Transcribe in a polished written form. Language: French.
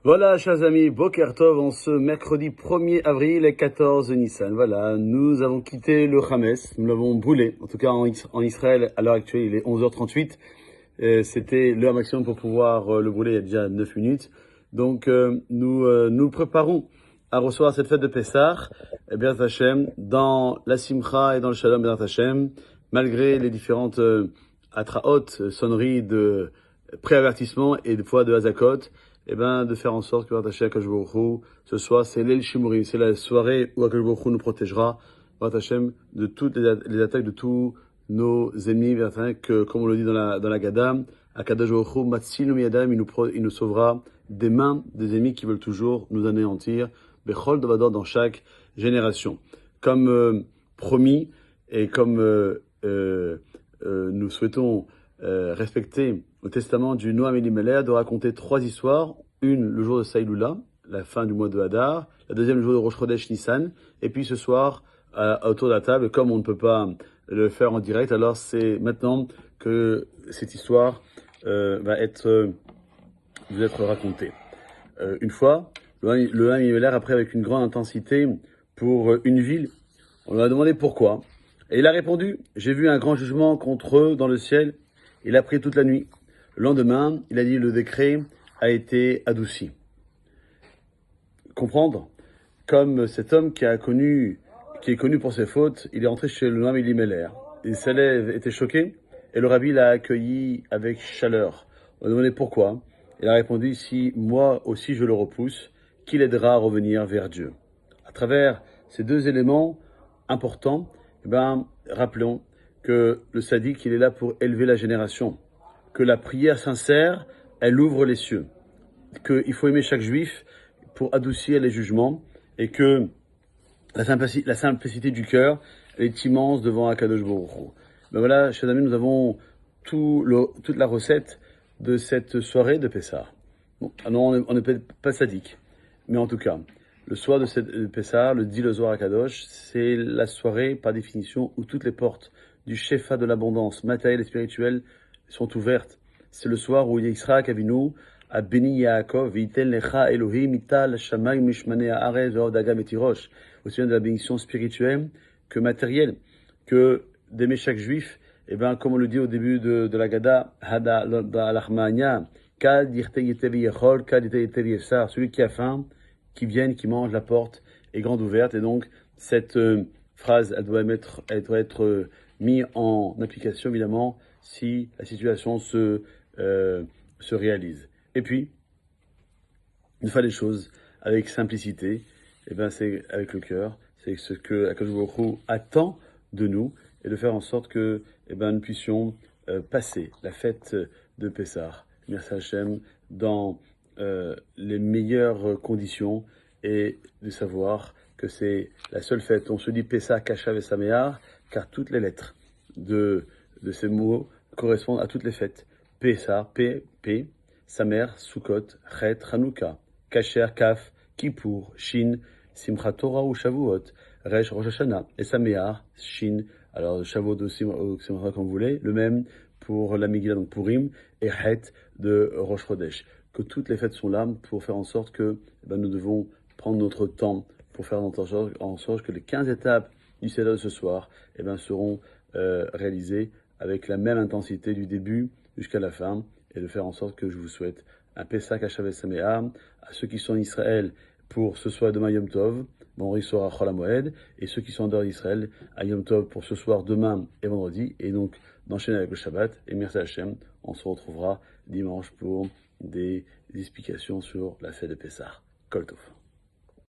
Voilà, chers amis, Boker Tov, en ce mercredi 1er avril et 14 Nissan. Voilà, nous avons quitté le Hames, nous l'avons brûlé. En tout cas, en Israël, à l'heure actuelle, il est 11h38. C'était l'heure maximum pour pouvoir le brûler il y a déjà 9 minutes. Donc, nous préparons à recevoir cette fête de Pessah, Be'ez Hashem, dans la Simcha et dans le Shalom Be'ez Hashem, malgré les différentes atraot, sonneries de préavertissement et des fois de Hazakot, de faire en sorte que Akash Baruch Hu, ce soir, c'est l'El Shimurim, c'est la soirée où Akash Baruch Hu nous protégera, Hashem, de toutes les attaques de tous nos ennemis, que, comme on le dit dans la Gada, Akadosh Baruch Hu, Matzil Miyadam, il nous sauvera des mains des ennemis qui veulent toujours nous anéantir, Bechol Dovador, dans chaque génération. Comme promis, et comme nous souhaitons respecter au testament du Noam Elimelech de raconter 3 histoires. Une, le jour de Saïloula, la fin du mois de Hadar. La deuxième, le jour de Rosh Chodesh Nissan. Et puis ce soir, autour de la table, comme on ne peut pas le faire en direct, alors c'est maintenant que cette histoire va vous être racontée. Une fois, le Noam Elimelech a pris avec une grande intensité pour une ville. On lui a demandé pourquoi. Et il a répondu, j'ai vu un grand jugement contre eux dans le ciel. Il a pris toute la nuit. Le lendemain, il a dit le décret a été adouci. Comprendre, comme cet homme qui est connu pour ses fautes, il est entré chez le Noam Elimelech. Les élèves étaient choqués et le rabbi l'a accueilli avec chaleur. On lui a demandé pourquoi. Il a répondu, si moi aussi je le repousse, qui l'aidera à revenir vers Dieu. À travers ces deux éléments importants, rappelons que le sadique, il est là pour élever la génération, que la prière sincère, elle ouvre les cieux, qu'il faut aimer chaque juif pour adoucir les jugements, et que la simplicité du cœur, elle est immense devant Akadosh Baruch Hu. Voilà, chers amis, nous avons toute la recette de cette soirée de Pessah. Bon, on n'est peut-être pas sadique, mais en tout cas, le soir de cette Pessah, le dit le Zohar Akadosh, c'est la soirée, par définition, où toutes les portes du Shefa de l'abondance matérielle et spirituelle sont ouvertes. C'est le soir où Yitzhak Avinu a béni Yaakov, V'itel lecha Elohim ital shamayim mishmanei haaretz ve'od agam et tirosh, aussi bien de la bénédiction spirituelle que matérielle, que d'aimer chaque juif, comme on le dit au début de la Gada, Hada al-Achmania, Kad yirte yetevi yechol, Kad yirte yetevi yefsar, celui qui a faim, qui vienne, qui mange, la porte est grande ouverte. Et donc, cette phrase, elle doit être mise en application, évidemment, si la situation se réalise. Et puis, une fois les choses avec simplicité, c'est avec le cœur, c'est ce que Akadosh Baruch Hu attend de nous, et de faire en sorte que nous puissions passer la fête de Pessah, merci Hachem, dans les meilleures conditions, et de savoir que c'est la seule fête. On se dit Pessah, Kashav et Sameach, car toutes les lettres de ces mots correspondent à toutes les fêtes. Pessah, P, Samer, Sukkot, Chet, Hanouka, Kasher, Kaf, Kippour, Shin, Simchat Torah ou Shavuot, Resh, Rosh Hashanah, et Sameach, Shin, alors Shavuot aussi, Simchat comme vous voulez, le même pour la Megillah, donc Purim, et Het de Rosh Chodesh. Que toutes les fêtes sont là pour faire en sorte que nous devons prendre notre temps pour faire en sorte que les 15 étapes du Seder de ce soir seront réalisées avec la même intensité du début jusqu'à la fin, et de faire en sorte que je vous souhaite un Pessah Kashav Sameach à ceux qui sont en Israël pour ce soir demain Yom Tov, vendredi soir à Chol HaMoed, et ceux qui sont en dehors d'Israël à Yom Tov pour ce soir, demain et vendredi, et donc d'enchaîner avec le Shabbat. Et merci Hachem, on se retrouvera dimanche pour des explications sur la fête de Pessah. Kol Tov.